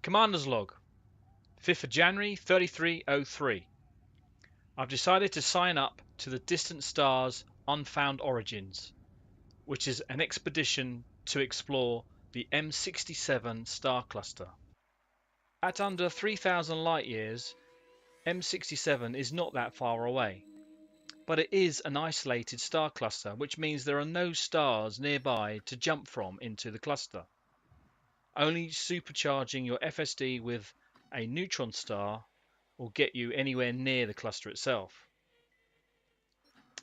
Commander's log, 5th of January 3303. I've decided to sign up to the Distant Stars Unfound Origins, which is an expedition to explore the M67 star cluster. At under 3,000 light years, M67 is not that far away, but it is an isolated star cluster, which means there are no stars nearby to jump from into the cluster. Only supercharging your FSD with a neutron star will get you anywhere near the cluster itself.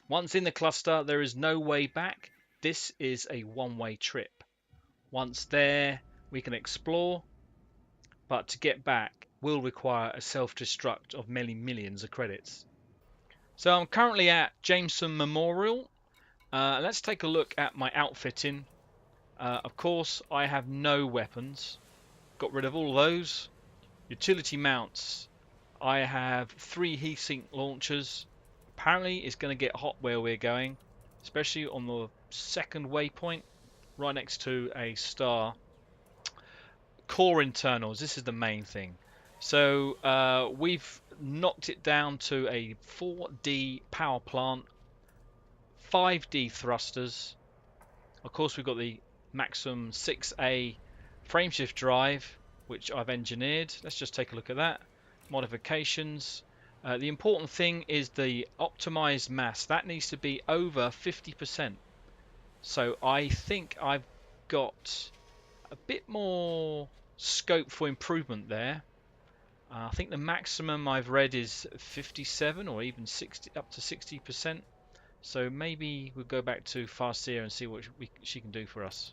Once in the cluster, there is no way back. This is a one-way trip. Once there, we can explore, but to get back will require a self-destruct of many millions of credits. So I'm currently at Jameson Memorial. Let's take a look at my outfitting. Of course, I have no weapons. Got rid of all those. Utility mounts. I have 3 heatsink launchers. Apparently it's going to get hot where we're going, especially on the second waypoint, right next to a star. Core internals, this is the main thing. So we've knocked it down to a 4D power plant, 5D thrusters. Of course, we've got the Maxim 6A frameshift drive, which I've engineered. Let's just take a look at that. Modifications. The important thing is the optimized mass. That needs to be over 50%. So I think I've got a bit more scope for improvement there. I think the maximum I've read is 57 or even 60, up to 60%. So maybe we'll go back to Farseer and see what she can do for us.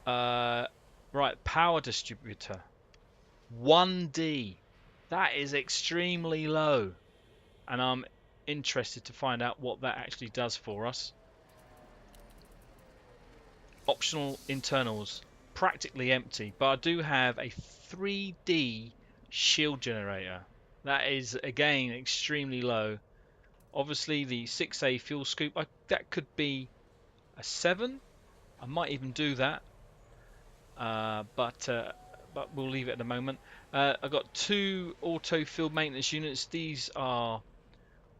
Right, power distributor. 1D. That is extremely low. And I'm interested to find out what that actually does for us. Optional internals. Practically empty. But I do have a 3D shield generator. That is, again, extremely low. Obviously, the 6A fuel scoop, that could be a 7. I might even do that. But we'll leave it at the moment. I've got 2 auto field maintenance units. These are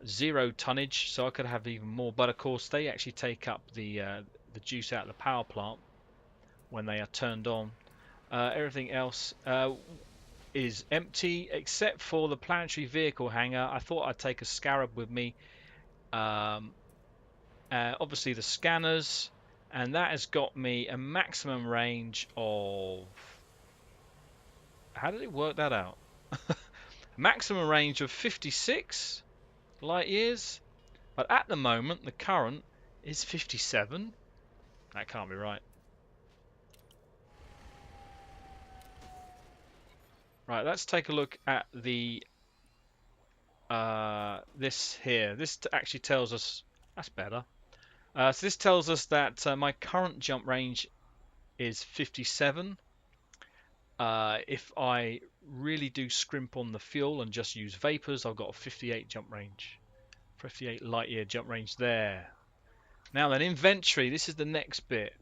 0 tonnage, so I could have even more. But of course, they actually take up the juice out of the power plant when they are turned on. Everything else is empty except for the planetary vehicle hangar. I thought I'd take a Scarab with me. Obviously, the scanners. And that has got me a maximum range of... How did it work that out? Maximum range of 56 light years. But at the moment, the current is 57. That can't be right. Right, let's take a look at the... this here. This actually tells us... That's better. So this tells us that my current jump range is 57. If I really do scrimp on the fuel and just use vapors, I've got a 58 jump range. 58 light year jump range there. Now then, inventory. This is the next bit.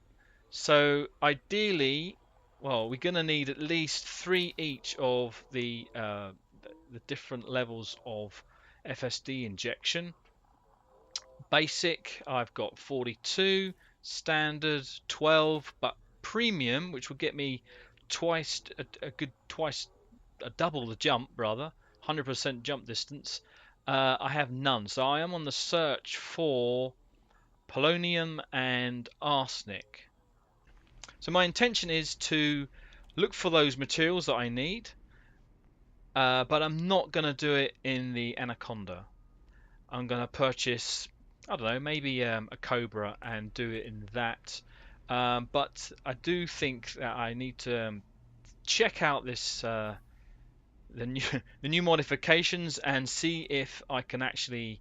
So ideally, well, we're going to need at least 3 each of the different levels of FSD injection. Basic, I've got 42, standard 12, but premium, which will get me double the jump, rather, 100% jump distance. I have none, so I am on the search for polonium and arsenic. So my intention is to look for those materials that I need, but I'm not going to do it in the Anaconda. I'm going to purchase, I don't know, maybe a Cobra and do it in that. But I do think that I need to check out this the new modifications and see if I can actually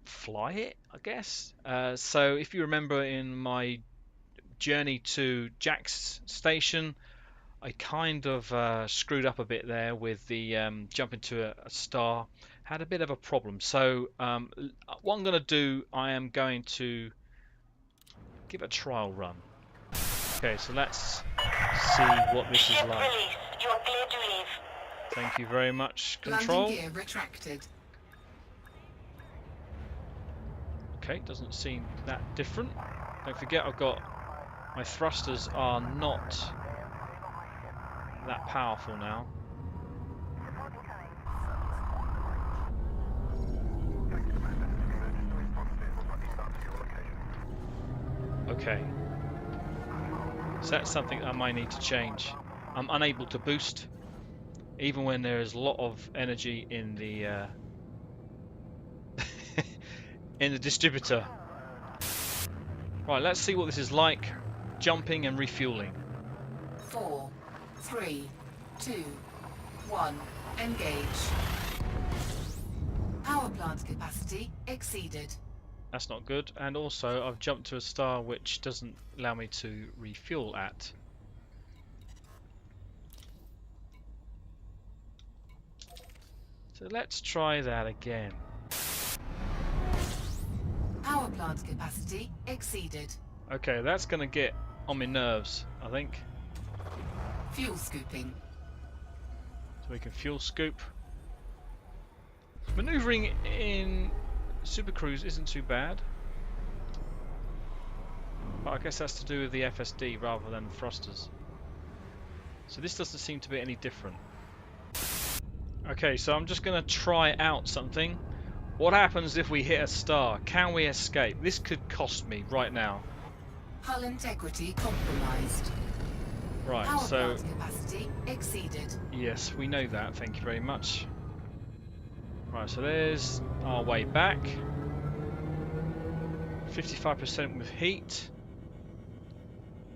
fly it, I guess. So if you remember in my journey to Jack's station, I kind of screwed up a bit there with the jump into a star. Had a bit of a problem. So what I'm going to do, I am going to give it a trial run. Okay, so let's see what this is like. You are clear to leave. Thank you very much, Control. Landing gear retracted. Okay, doesn't seem that different. Don't forget, I've got my thrusters are not that powerful now. Okay, so that's something I might need to change. I'm unable to boost, even when there is a lot of energy in the in the distributor. Right, let's see what this is like, jumping and refueling. 4, 3, 2, 1, engage. Power plant capacity exceeded. That's not good. And also, I've jumped to a star which doesn't allow me to refuel at. So let's try that again. Power plant capacity exceeded. Okay, that's going to get on my nerves, I think. Fuel scooping. So we can fuel scoop. Maneuvering in Super Cruise isn't too bad. But I guess that's to do with the FSD rather than thrusters. So this doesn't seem to be any different. Okay, so I'm just going to try out something. What happens if we hit a star? Can we escape? This could cost me right now. Hull integrity compromised. Right, Power so plant capacity exceeded. yes, we know that. Thank you very much. Right, so there's our way back. 55% with heat.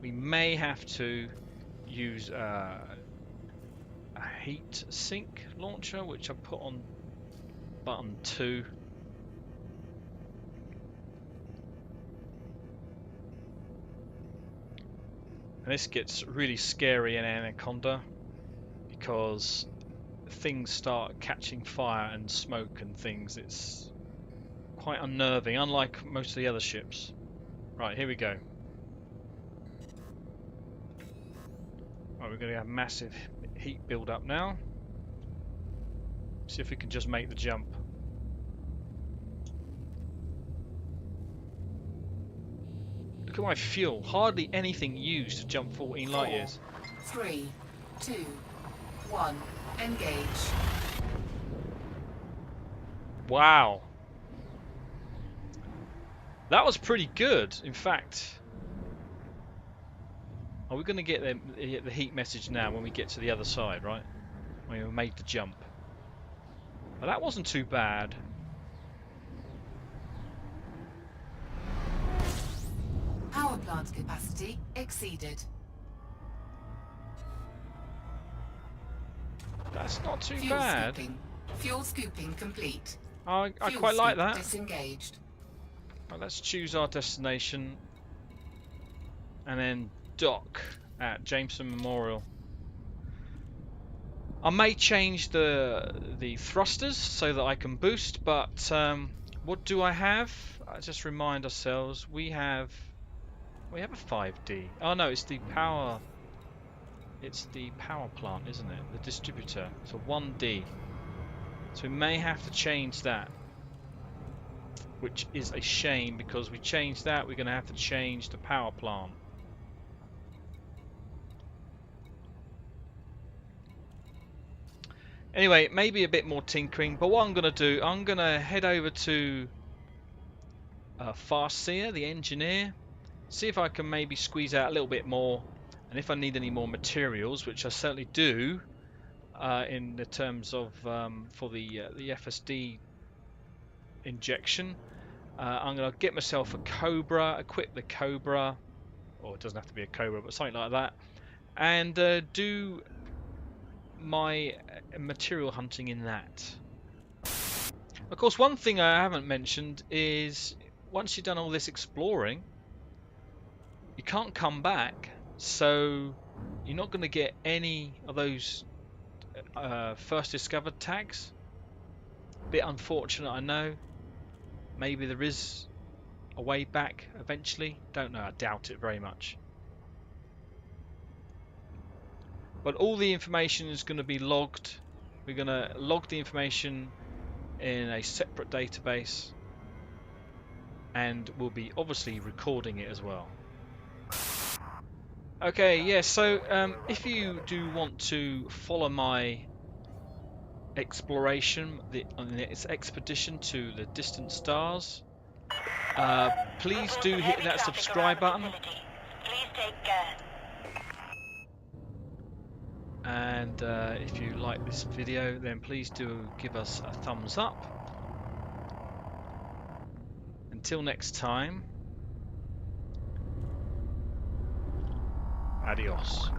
We may have to use a heat sink launcher, which I put on button 2. And this gets really scary in Anaconda because things start catching fire and smoke and things. It's quite unnerving, unlike most of the other ships. Right, here we go. Right, we're going to have massive heat build up now. See if we can just make the jump. Look at my fuel. Hardly anything used to jump 14 light years. 3, 2, 1, engage. Wow. That was pretty good, in fact. Are we going to get the heat message now when we get to the other side, right? When we made the jump. Well, that wasn't too bad. Power plant capacity exceeded. That's not too Fuel bad. scooping. Fuel scooping complete. I Fuel quite like scoop that. Disengaged. Right, let's choose our destination and then dock at Jameson Memorial. I may change the thrusters so that I can boost, but what do I have? Just remind ourselves we have a 5D. Oh no, it's the power. It's the power plant, isn't it? The distributor. So 1D. So we may have to change that, which is a shame because we changed that. We're going to have to change the power plant. Anyway, maybe a bit more tinkering, but what I'm going to do, I'm going to head over to Farseer, the engineer, see if I can maybe squeeze out a little bit more, and if I need any more materials, which I certainly do, in the terms of for the FSD injection. I'm going to get myself a Cobra, equip the Cobra, or it doesn't have to be a Cobra, but something like that, and do my material hunting in that. Of course, one thing I haven't mentioned is once you've done all this exploring, you can't come back, so you're not going to get any of those first discovered tags. Bit unfortunate, I know. Maybe there is a way back eventually. Don't know, I doubt it very much. But all the information is going to be logged. We're going to log the information in a separate database, and we'll be obviously recording it as well. Okay, yeah, so if you do want to follow my exploration, its expedition to the distant stars, please do hit that subscribe button. Please take care. And if you like this video, then please do give us a thumbs up. Until next time, adios.